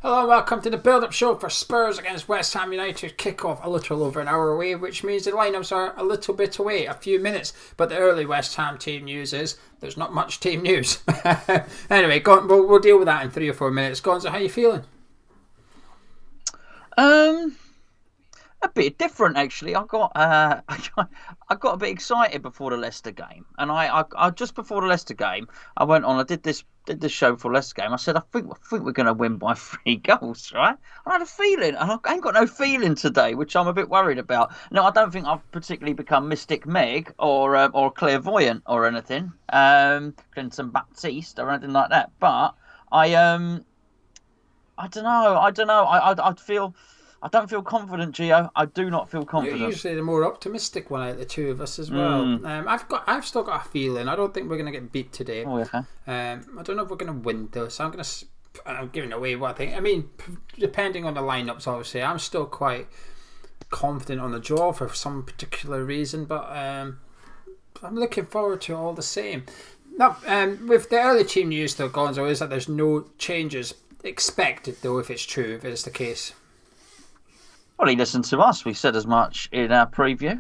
Hello and welcome to the build-up show for Spurs against West Ham United. Kick-off a little over an hour away, which means the lineups are a little bit away, a few minutes. But the early West Ham team news is there's not much team news. Anyway, we'll deal with that in 3 or 4 minutes. Gonzo, how are you feeling? A bit different actually. I got a bit excited before the Leicester game, and I just before the Leicester game, I went on. I did this show before Leicester game. I said I think we're going to win by 3 goals, right? I had a feeling, and I ain't got no feeling today, which I'm a bit worried about. No, I don't think I've particularly become Mystic Meg or clairvoyant or anything, Clinton Baptiste or anything like that. But I don't know. I don't feel confident, Geo. I do not feel confident. You're usually the more optimistic one out of the two of us as well. I've still got a feeling. I don't think we're going to get beat today. Oh, okay. I don't know if we're going to win though, so I'm giving away what I think. I mean, depending on the lineups, obviously, I'm still quite confident on the draw for some particular reason, but I'm looking forward to it all the same. Now, with the early team news though, Gonzo, is that there's no changes expected though, if it's true, if it's the case. Well, he listened to us. We said as much in our preview.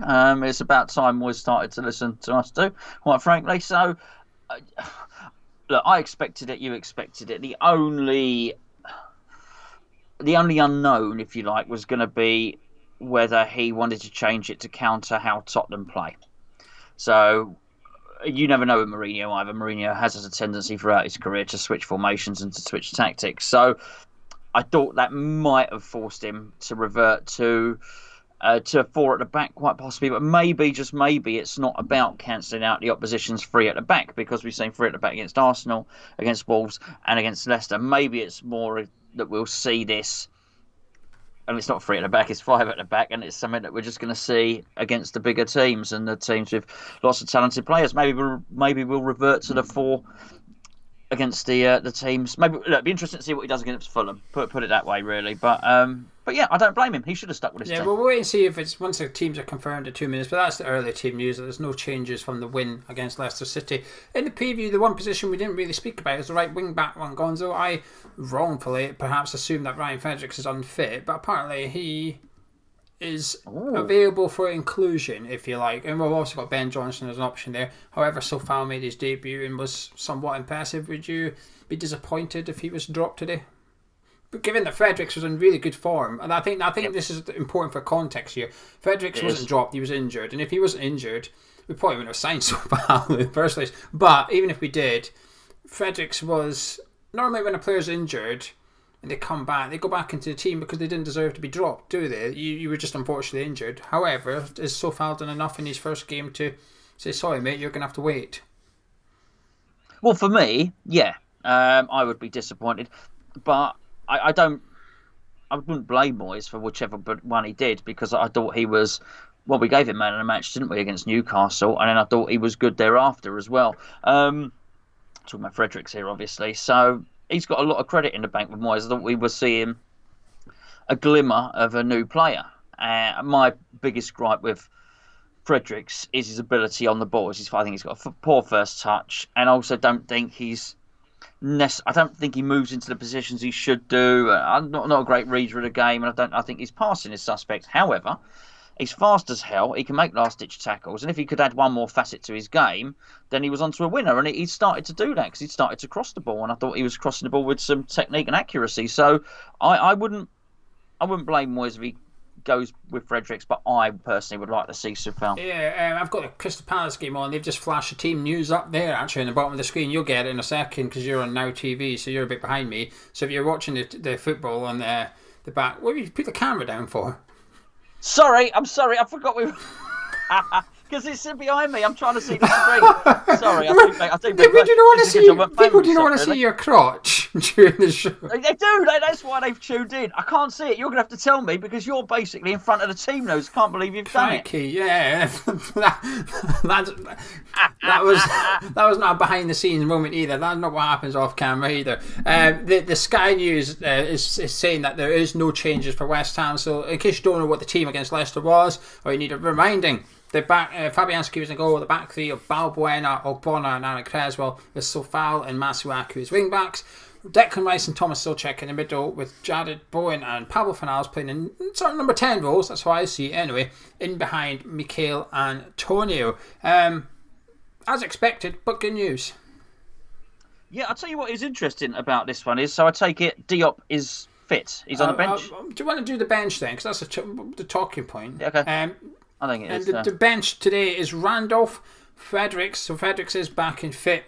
It's about time we started to listen to us too, quite frankly. So, look, I expected it. You expected it. The only unknown, if you like, was going to be whether he wanted to change it to counter how Tottenham play. So, you never know with Mourinho either. Mourinho has a tendency throughout his career to switch formations and to switch tactics. So, I thought that might have forced him to revert to 4 at the back, quite possibly. But maybe, just maybe, it's not about cancelling out the opposition's 3 at the back, because we've seen 3 at the back against Arsenal, against Wolves, and against Leicester. Maybe it's more that we'll see this, and it's not 3 at the back, it's 5 at the back, and it's something that we're just going to see against the bigger teams and the teams with lots of talented players. Maybe we'll revert to the 4 against the teams. Maybe look, it'd be interesting to see what he does against Fulham. Put it that way, really. But yeah, I don't blame him. He should have stuck with his team. Yeah, we'll wait and see if it's once the teams are confirmed in 2 minutes. But that's the early team news. There's no changes from the win against Leicester City. In the preview, the one position we didn't really speak about is the right wing back one, Gonzo. I wrongfully perhaps assumed that Ryan Fredericks is unfit, but apparently he is available for inclusion, if you like. And we've also got Ben Johnson as an option there. However, Sofal made his debut and was somewhat impressive. Would you be disappointed if he was dropped today? But given that Fredericks was in really good form, and I think this is important for context here. Fredericks wasn't dropped, he was injured. And if he wasn't injured, we probably wouldn't have signed Sofal in the first place. But even if we did, Fredericks was... Normally when a player's injured and they come back, they go back into the team because they didn't deserve to be dropped, do they? You were just unfortunately injured. However, is Sofal done enough in his first game to say, sorry mate, you're going to have to wait? Well, for me, yeah, I would be disappointed, but I wouldn't blame Moyes for whichever one he did, because I thought he was, well, we gave him man of the match, didn't we, against Newcastle, and then I thought he was good thereafter as well. Talking about Fredericks here, obviously, so he's got a lot of credit in the bank with Moyes. I thought we were seeing a glimmer of a new player. My biggest gripe with Fredericks is his ability on the ball. I think he's got a poor first touch, and I also don't think I don't think he moves into the positions he should do. I'm not a great reader of the game, and I think his passing is suspect. However, he's fast as hell. He can make last-ditch tackles, and if he could add one more facet to his game, then he was onto a winner. And he started to do that because he started to cross the ball, and I thought he was crossing the ball with some technique and accuracy. So I wouldn't blame Moyes if he goes with Fredericks, but I personally would like to see Sofal. Yeah, I've got the Crystal Palace game on. They've just flashed the team news up there, actually, in the bottom of the screen. You'll get it in a second because you're on Now TV, so you're a bit behind me. So if you're watching the football on the back, what have you put the camera down for? I'm sorry, I forgot we were... Because it's behind me, I'm trying to see the screen. Sorry, I think people do not want to see your crotch during the show. They do, that's why they've tuned in. I can't see it, you're going to have to tell me, because you're basically in front of the team nose. Can't believe you've done it. Yeah. that was not a behind the scenes moment either. That's not what happens off camera either. The Sky News is saying that there is no changes for West Ham, so in case you don't know what the team against Leicester was, or you need a reminding, the back, Fabianski was in goal. The back three of Balbuena, Ogbonna and Aaron Creswell with Sofal and Masuaku as wing backs. Declan Rice and Thomas Souček in the middle, with Jared Bowen and Pablo Fornals playing in sort of number 10 roles. That's how I see it anyway. In behind Mikel Antonio. As expected, but good news. Yeah, I'll tell you what is interesting about this one is, so I take it Diop is fit. He's on the bench. Do you want to do the bench then? Because that's the talking point. Yeah, okay. I think it is. And the bench today is Randolph, Fredericks. So Fredericks is back and fit.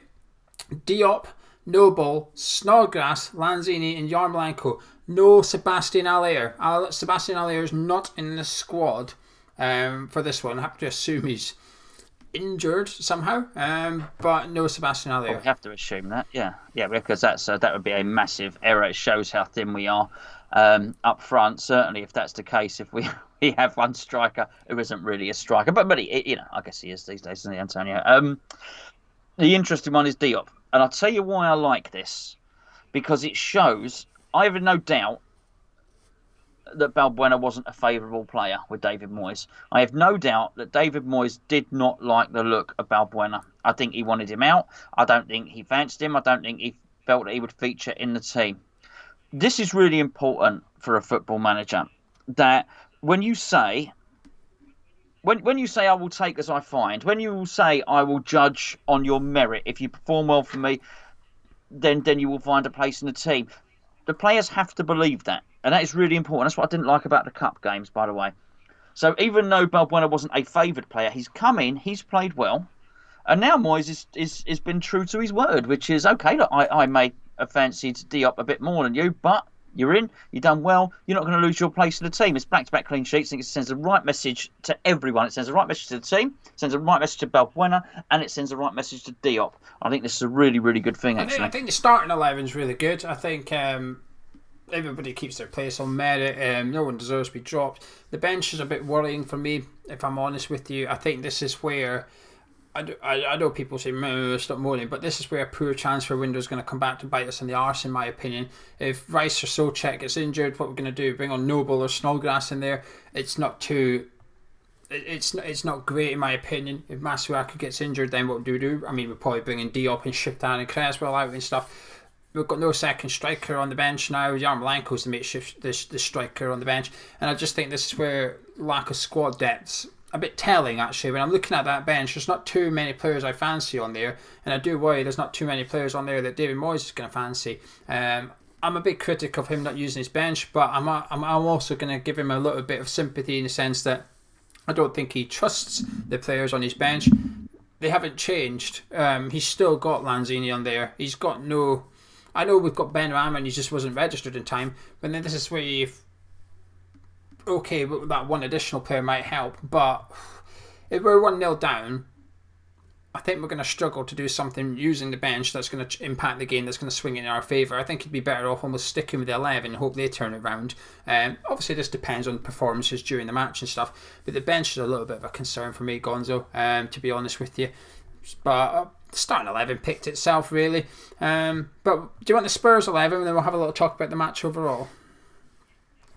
Diop, Noble, Snodgrass, Lanzini, and Yarmolenko. No Sebastian Allaire. Sebastian Allaire is not in the squad for this one. I have to assume he's injured somehow, but no Sebastian Allaire. We have to assume that, yeah, because that would be a massive error. It shows how thin we are up front. Certainly, if that's the case, if we have one striker who isn't really a striker, but he, I guess he is these days, isn't he, Antonio? The interesting one is Diop, and I'll tell you why I like this, because it shows. I have no doubt that Balbuena wasn't a favourable player with David Moyes. I have no doubt that David Moyes did not like the look of Balbuena. I think he wanted him out. I don't think he fancied him. I don't think he felt that he would feature in the team. This is really important for a football manager, that when you say I will take as I find, when you say I will judge on your merit, if you perform well for me, then you will find a place in the team. The players have to believe that. And that is really important. That's what I didn't like about the cup games, by the way. So even though Balbuena wasn't a favoured player, he's come in, he's played well. And now Moyes is been true to his word, which is, okay, look, I may have fancied Diop a bit more than you, but you're in, you've done well, you're not going to lose your place in the team. It's back-to-back clean sheets. I think it sends the right message to everyone. It sends the right message to the team, it sends the right message to Balbuena, and it sends the right message to Diop. I think this is a really, really good thing, actually. I think the starting 11 is really good. I think everybody keeps their place on merit. No one deserves to be dropped. The bench is a bit worrying for me, if I'm honest with you. I think this is where I know people say stop moaning, but this is where a poor transfer window is going to come back to bite us in the arse, in my opinion. If Rice or Souček gets injured, what we're going to do? Bring on Noble or Snodgrass in there? It's not great, in my opinion. If Masuaku gets injured, then what do we do? I mean, we'll probably bring in Diop and shift down and Creswell out and stuff. We've got no second striker on the bench now. Yarmolenko's the makeshift the striker on the bench, and I just think this is where lack of squad depth's a bit telling, actually. When I'm looking at that bench, there's not too many players I fancy on there, and I do worry there's not too many players on there that David Moyes is going to fancy. I'm a big critic of him not using his bench, but I'm also going to give him a little bit of sympathy in the sense that I don't think he trusts the players on his bench. They haven't changed. He's still got Lanzini on there. He's got no... I know we've got Ben Ram and he just wasn't registered in time, but then this is where you've... Okay, that one additional player might help, but if we're 1-0 down, I think we're going to struggle to do something using the bench that's going to impact the game, that's going to swing in our favour. I think it'd be better off almost sticking with the 11 and hope they turn it around. Obviously, this depends on performances during the match and stuff, but the bench is a little bit of a concern for me, Gonzo, to be honest with you. But the starting 11 picked itself, really. But do you want the Spurs 11, and then we'll have a little talk about the match overall?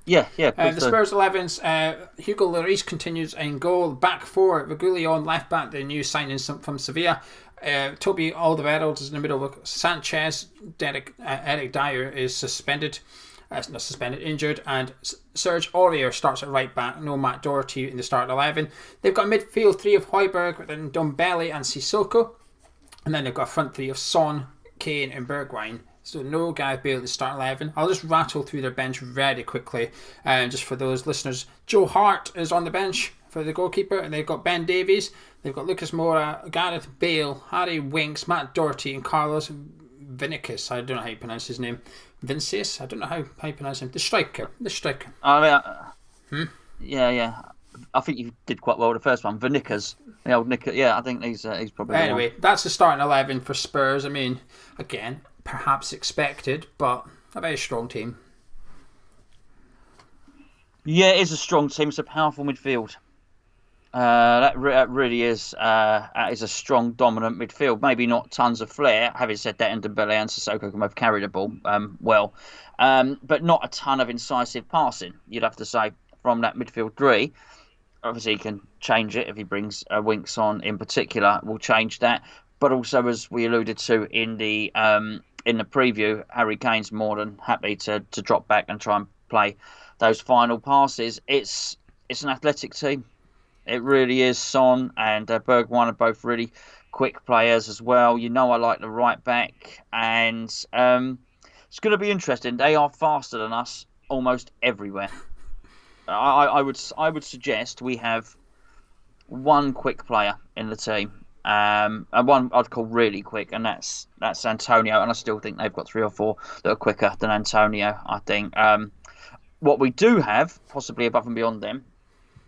Yeah. The Spurs 11s, Hugo Lloris continues in goal. Back four, Reguilon left back, the new signing from Sevilla. Toby Alderweireld is in the middle with Sanchez. Eric Dyer is injured, and Serge Aurier starts at right back. No Matt Doherty in the starting 11. They've got a midfield three of Højbjerg, then Dombele and Sissoko, and then they've got a front three of Son, Kane, and Bergwijn. So no Gareth Bale in the start 11. I'll just rattle through their bench very quickly. Just for those listeners, Joe Hart is on the bench for the goalkeeper, and they've got Ben Davies. They've got Lucas Moura, Gareth Bale, Harry Winks, Matt Doherty, and Carlos Vinicius. I don't know how you pronounce his name. Vinicius? I don't know how you pronounce him. The striker. Yeah. I think you did quite well with the first one. Vinicius. The old Nick. Yeah, I think he's probably. Anyway, that's the starting 11 for Spurs. I mean, again, perhaps expected, but a very strong team. Yeah, it is a strong team. It's a powerful midfield. That really is. That is a strong, dominant midfield. Maybe not tons of flair. Having said that, Ndombele and Sissoko can both carry the ball well, but not a ton of incisive passing. You'd have to say from that midfield three. Obviously, he can change it if he brings Winks on in particular. Will change that. But also, as we alluded to in the in the preview, Harry Kane's more than happy to drop back and try and play those final passes. It's an athletic team. It really is. Son and Bergwijn are both really quick players as well. I like the right back, and it's going to be interesting. They are faster than us almost everywhere. I would suggest we have one quick player in the team, and one I'd call really quick, and that's Antonio. And I still think they've got 3 or 4 that are quicker than Antonio. I think what we do have, possibly above and beyond them,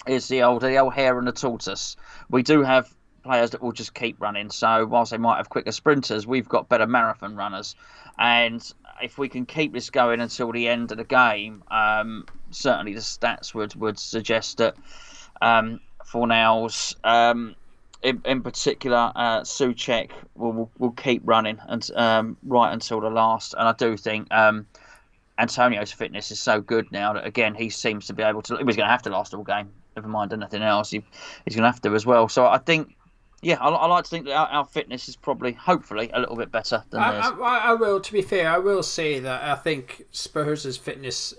is the old hare and the tortoise. We do have players that will just keep running. So whilst they might have quicker sprinters, we've got better marathon runners. And if we can keep this going until the end of the game, certainly the stats would suggest that Fornals, in particular, Souček will keep running and right until the last. And I do think Antonio's fitness is so good now that, again, he seems to be able to. He was going to have to last all game. Never mind anything else. He's going to have to as well. So I think, I like to think that our fitness is probably, hopefully, a little bit better than theirs. I will, to be fair, I will say that I think Spurs' fitness,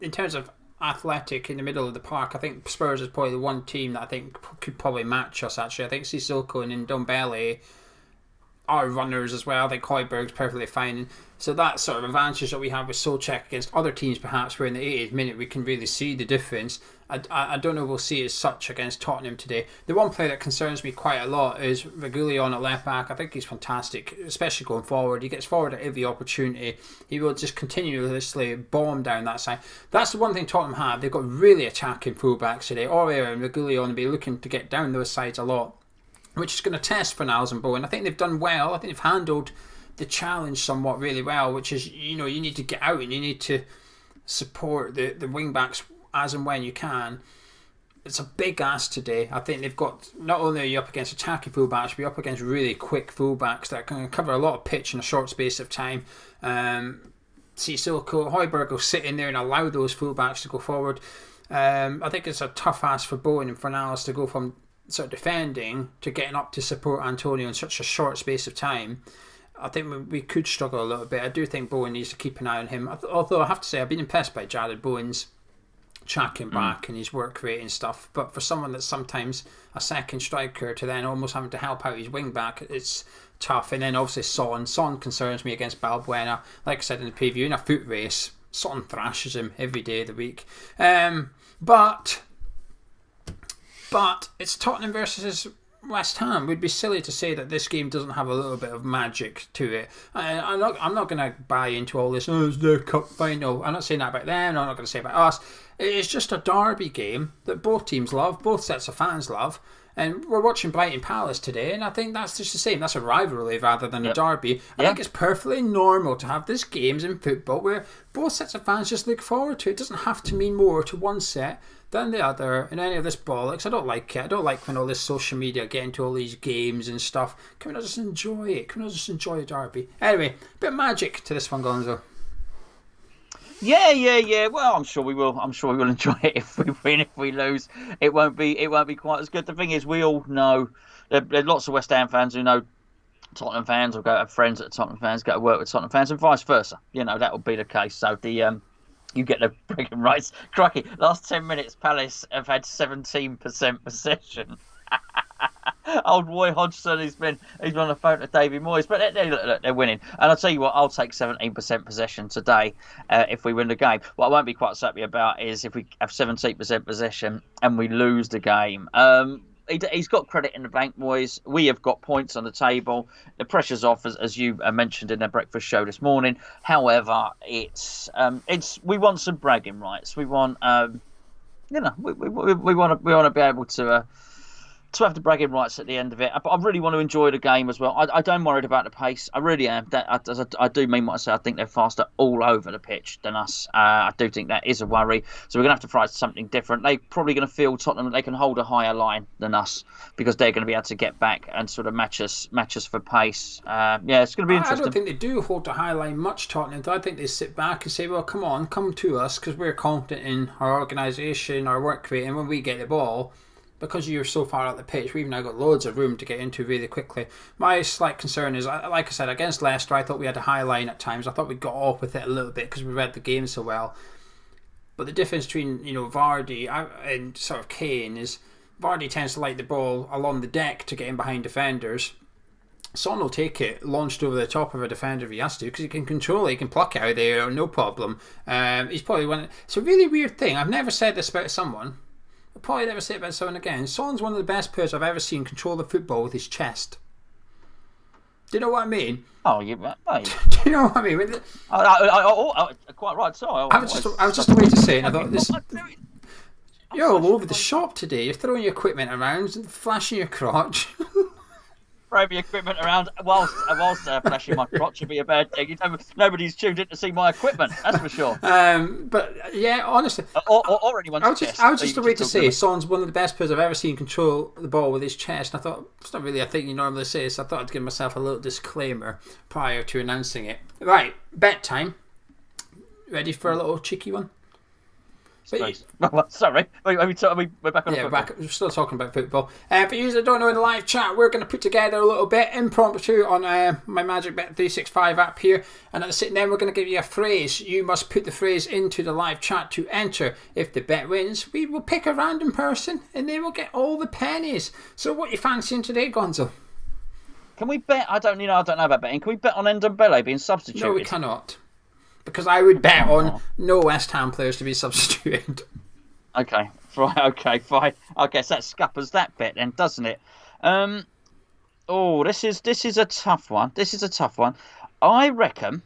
in terms of athletic in the middle of the park, I think Spurs is probably the one team that I think could probably match us, actually. I think Sissoko and Ndombele are runners as well. I think Højbjerg's perfectly fine. So that sort of advantage that we have with Souček against other teams, perhaps, where in the 80th minute we can really see the difference. I don't know we'll see as such against Tottenham today. The one player that concerns me quite a lot is Reguilón at left back. I think he's fantastic, especially going forward. He gets forward at every opportunity. He will just continuously bomb down that side. That's the one thing Tottenham have. They've got really attacking fullbacks today. Aurier and Reguilón will be looking to get down those sides a lot, which is going to test Fornals and Bowen. I think they've done well. I think they've handled the challenge somewhat really well, which is, you need to get out and you need to support the wing backs as and when you can. It's a big ask today. I think they've got, not only are you up against attacking fullbacks, but you're up against really quick fullbacks that can cover a lot of pitch in a short space of time. Sissoko, Højbjerg will sit in there and allow those fullbacks to go forward. I think it's a tough ask for Bowen and Fornals to go from sort of defending to getting up to support Antonio in such a short space of time. I think we could struggle a little bit. I do think Bowen needs to keep an eye on him. Although I have to say, I've been impressed by Jared Bowen's tracking back and his work rate and stuff. But for someone that's sometimes a second striker to then almost having to help out his wing back, it's tough. And then obviously Son concerns me against Balbuena. Like I said in the preview, in a foot race, Son thrashes him every day of the week. But it's Tottenham versus West Ham. It would be silly to say that this game doesn't have a little bit of magic to it. I'm not going to buy into all this, it's their cup final. I'm not saying that about them, I'm not going to say about us. It's just a derby game that both teams love, both sets of fans love. And we're watching Brighton Palace today, and I think that's just the same. That's a rivalry rather than a derby. I think it's perfectly normal to have this games in football where both sets of fans just look forward to it. It doesn't have to mean more to one set than the other, and any of this bollocks. I don't like it. I don't like when all this social media get into all these games and stuff. Can we not just enjoy it? Can we not just enjoy a derby? Anyway, bit of magic to this one, Gonzo. Yeah. Well, I'm sure we will. I'm sure we will enjoy it if we win. If we lose, it won't be quite as good. The thing is, we all know there are lots of West Ham fans who know Tottenham fans, or go have friends that are Tottenham fans, go to work with Tottenham fans, and vice versa. That will be the case. So you get the bragging rights. Crikey, last 10 minutes, Palace have had 17% possession. Old Roy Hodgson, he's been on the phone to Davy Moyes, but they're winning. And I'll tell you what, I'll take 17% possession today if we win the game. What I won't be quite so happy about is if we have 17% possession and we lose the game. He's got credit in the bank, Moyes. We have got points on the table. The pressure's off, as you mentioned in the breakfast show this morning. However, it's we want some bragging rights. We want we want to be able to have the bragging rights at the end of it. I really want to enjoy the game as well. I don't worried about the pace. I really am. I do mean what I say. I think they're faster all over the pitch than us. I do think that is a worry. So we're going to have to try something different. They're probably going to feel Tottenham that they can hold a higher line than us because they're going to be able to get back and sort of match us for pace. It's going to be interesting. I don't think they do hold a high line much, Tottenham. I think they sit back and say, well, come to us because we're confident in our organisation, our work rate, and when we get the ball, because you're so far out the pitch, we've now got loads of room to get into really quickly. My slight concern is, like I said, against Leicester, I thought we had a high line at times. I thought we got off with it a little bit because we read the game so well. But the difference between Vardy and sort of Kane is Vardy tends to like the ball along the deck to get in behind defenders. Son will take it launched over the top of a defender if he has to, because he can control it, he can pluck it out of there, no problem. He's probably one. It's a really weird thing. I've never said this about someone. I'll probably never say it about someone again. Son's one of the best players I've ever seen control the football with his chest. Do you know what I mean? Oh, you. Do you know what I mean? Quite right. Sorry, I was just a way to say it. I thought this. You're all over the shop today. You're throwing your equipment around and flashing your crotch. Throw my equipment around whilst flashing my crotch would be a bad thing. Nobody's tuned in to see my equipment, that's for sure. But yeah, honestly, or anyone's chest. I was just a way to say Son's one of the best players I've ever seen control the ball with his chest. And I thought it's not really a thing you normally say, so I thought I'd give myself a little disclaimer prior to announcing it. Right, bet time. Ready for a little cheeky one? Sorry, we're back on football. We're still talking about football. For you that don't know, in the live chat, we're going to put together a little bit impromptu on my Magic Bet 365 app here, and at the sitting then we're going to give you a phrase. You must put the phrase into the live chat to enter. If the bet wins, we will pick a random person, and they will get all the pennies. So, what are you fancying today, Gonzo? Can we bet? I don't know about betting. Can we bet on Ndombele being substituted? No, we cannot. Because I would bet on no West Ham players to be substituted. Okay, fine. Okay, so that scuppers that bit then, doesn't it? This is a tough one. I reckon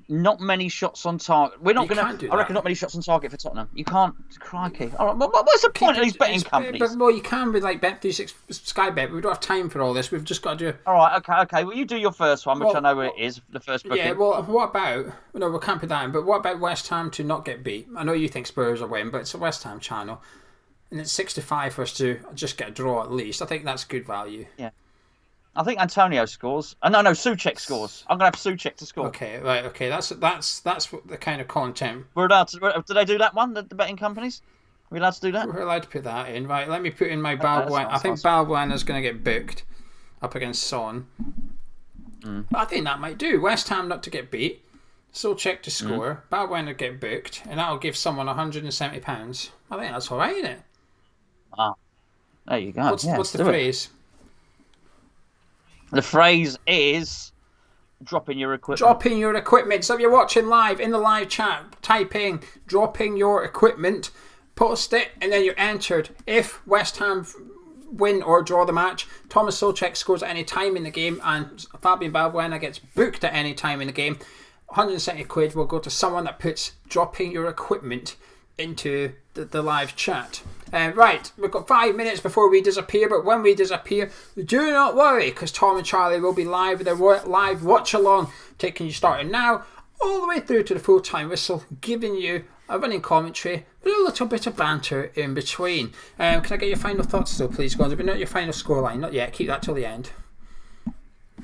not many shots on target. We're not going to. I reckon not many shots on target for Tottenham. You can't. Crikey. All right, what's the point of these betting companies? Well, you can with like Bet36 Sky Bet. We don't have time for all this. We've just got to do. All right. Okay. Well, you do your first one, which I know where it is. The first booking. Yeah. Well, what about? No, we can't put that in. But what about West Ham to not get beat? I know you think Spurs will win, but it's a West Ham channel, and it's 65 for us to just get a draw at least. I think that's good value. Yeah. I think Antonio scores. No, Souček scores. I'm going to have Souček to score. Okay, right. Okay, that's what the kind of content. We're allowed to. Do they do that one? The betting companies? Are we allowed to do that? We're allowed to put that in. Right. Let me put in my Balbuena. I think Balbuena's going to get booked up against Son. But I think that might do. West Ham not to get beat. Souček to score. Balbuena get booked, and that'll give someone £170. I think that's all right, isn't it? Ah, there you go. What's the phrase? The phrase is dropping your equipment. Dropping your equipment. So if you're watching live in the live chat, type in dropping your equipment, post it, and then you're entered. If West Ham win or draw the match, Thomas Souček scores at any time in the game, and Fabian Balbuena gets booked at any time in the game. £170 will go to someone that puts dropping your equipment into the live chat. Right, we've got 5 minutes before we disappear, but when we disappear, do not worry, because Tom and Charlie will be live with their live watch along, taking you starting now all the way through to the full time whistle, giving you a running commentary with a little bit of banter in between. Can I get your final thoughts though, please, Gonzo? But not your final scoreline, not yet. Keep that till the end.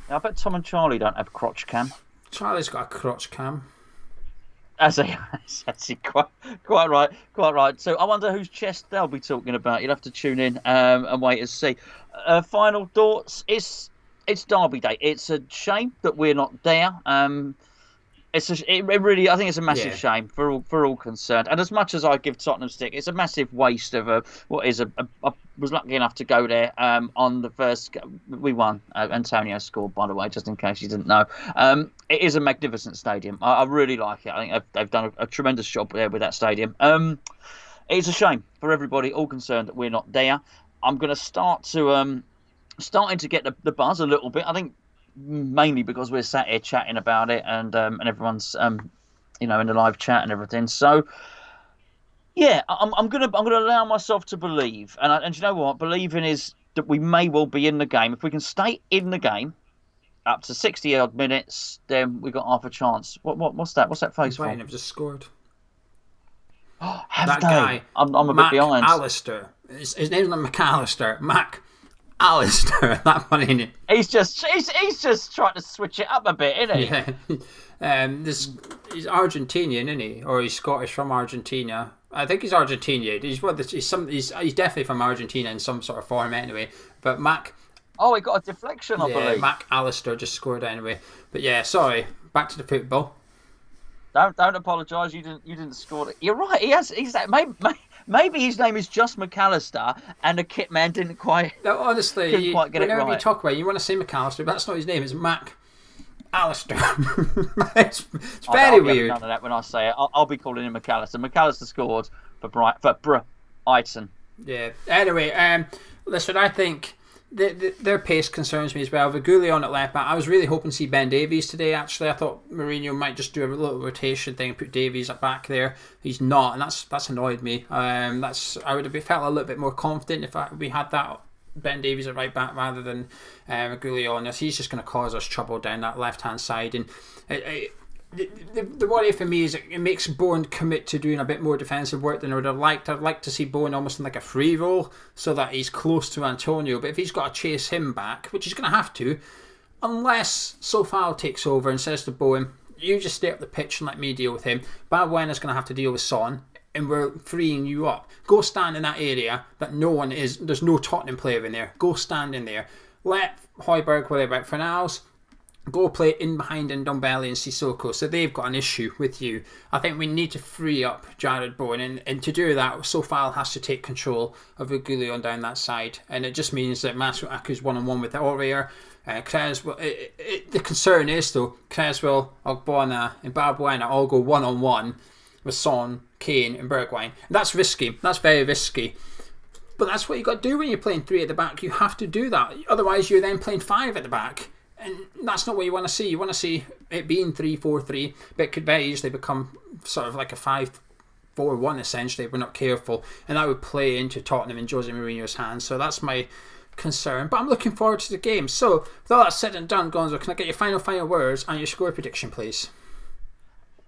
I bet Tom and Charlie don't have crotch cam. Charlie's got a crotch cam. That's quite right. So I wonder whose chest they'll be talking about. You'll have to tune in and wait and see. Final thoughts. It's Derby Day. It's a shame that we're not there. I think it's a massive shame for all concerned. And as much as I give Tottenham stick, it's a massive waste of I was lucky enough to go there on the first. We won. Antonio scored, by the way, just in case you didn't know. It is a magnificent stadium. I really like it. I think they've done a tremendous job there with that stadium. It's a shame for everybody, all concerned, that we're not there. I'm going to starting to get the buzz a little bit. I think mainly because we're sat here chatting about it and everyone's in the live chat and everything. So yeah, I'm gonna allow myself to believe, and you know what? Believing is that we may well be in the game. If we can stay in the game up to 60 odd minutes, then we got half a chance. What's that? What's that face for? Have just scored. That guy. I'm a bit behind. Alistair. His name's not McAllister. Mac. Alistair, that one, ain't it? He's just trying to switch it up a bit, isn't he? Yeah. He's Argentinian, isn't he? Or he's Scottish from Argentina. I think he's Argentinian. He's definitely from Argentina in some sort of form anyway. But Mac. Oh, he got a deflection, I believe. Mac Allister just scored anyway. But yeah, sorry. Back to the football. Don't apologise. You didn't score it. You're right. He's that. Maybe his name is just McAllister, and the kit man didn't quite. No, honestly, quite get it right. Whenever you talk about it, you want to say McAllister, but that's not his name. It's Mac Allister. it's very weird. None of that when I say it. I'll be calling him McAllister. McAllister scored for Brighton. Yeah. Anyway, listen, I think their pace concerns me as well. Vigoulion at left back. I was really hoping to see Ben Davies today. Actually, I thought Mourinho might just do a little rotation thing and put Davies up back there. He's not, and that's annoyed me. I would have felt a little bit more confident if we had that Ben Davies at right back rather than Vigoulion. He's just going to cause us trouble down that left hand side, and the worry for me is it makes Bowen commit to doing a bit more defensive work than I would have liked. I'd like to see Bowen almost in like a free roll so that he's close to Antonio. But if he's got to chase him back, which he's going to have to, unless Sofal takes over and says to Bowen, you just stay up the pitch and let me deal with him. Balbuena's going to have to deal with Son, and we're freeing you up. Go stand in that area that there's no Tottenham player in there. Go stand in there. Let Højbjerg worry about Fornals. Go play in behind Ndombele and Sissoko, so they've got an issue with you. I think we need to free up Jared Bowen, and to do that, Sofal has to take control of Vigoulion down that side, and it just means that Masuaku's one-on-one with Aurier. Creswell. The concern is though, Creswell, Ogbonna, and Balbuena all go one-on-one with Son, Kane, and Bergwijn. That's risky. That's very risky. But that's what you got to do when you're playing 3 at the back. You have to do that. Otherwise, you're then playing 5 at the back. And that's not what you want to see. You want to see it being 3-4-3, but it could very easily become sort of like a 5-4-1 essentially if we're not careful. And that would play into Tottenham and Jose Mourinho's hands. So that's my concern. But I'm looking forward to the game. So with all that said and done, Gonzo, can I get your final words and your score prediction, please?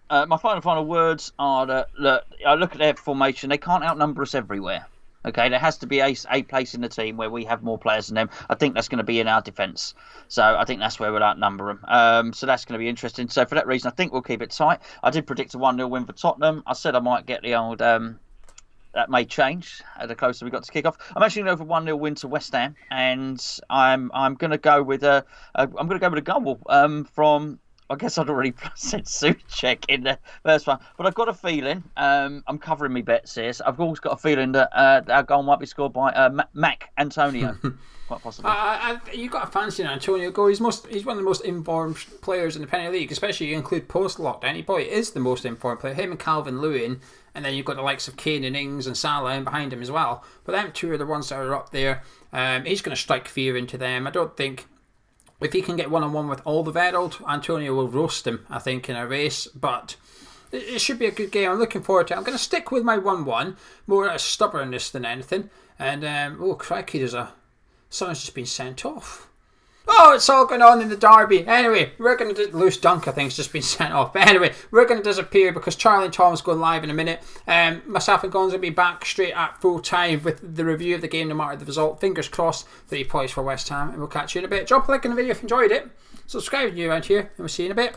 My final words are that I look at their formation. They can't outnumber us everywhere. Okay, there has to be a place in the team where we have more players than them. I think that's going to be in our defence. So I think that's where we'll outnumber them. So that's going to be interesting. So for that reason, I think we'll keep it tight. I did predict a 1-0 win for Tottenham. I said I might get the old... that may change the closer we got to kick off. I'm actually going to go for 1-0 win to West Ham, and I'm going to go with a goal from... I guess I'd already said Souček in the first one, but I've got a feeling, I'm covering my bets here, so I've always got a feeling that our goal might be scored by Mac Antonio, quite possibly. You've got a fancy in Antonio goal. He's one of the most informed players in the Premier League, especially if you include post-lockdown. He probably is the most informed player. Him and Calvin-Lewin, and then you've got the likes of Kane and Ings and Salah in behind him as well. But them two are the ones that are up there. He's going to strike fear into them. I don't think... If he can get one-on-one with all the Alderweireld, Antonio will roast him, I think, in a race. But it should be a good game. I'm looking forward to it. I'm going to stick with my 1-1, more out of stubbornness than anything. And, oh, crikey, someone's just been sent off. Oh, it's all going on in the derby. Anyway, we're going to... Loose Dunk, I think, has just been sent off. But anyway, we're going to disappear because Charlie and Tom's going live in a minute. Myself and Gonzo will be back straight at full time with the review of the game, no matter the result. Fingers crossed, 3 points for West Ham. And we'll catch you in a bit. Drop a like in the video if you enjoyed it. Subscribe if you're around here. And we'll see you in a bit.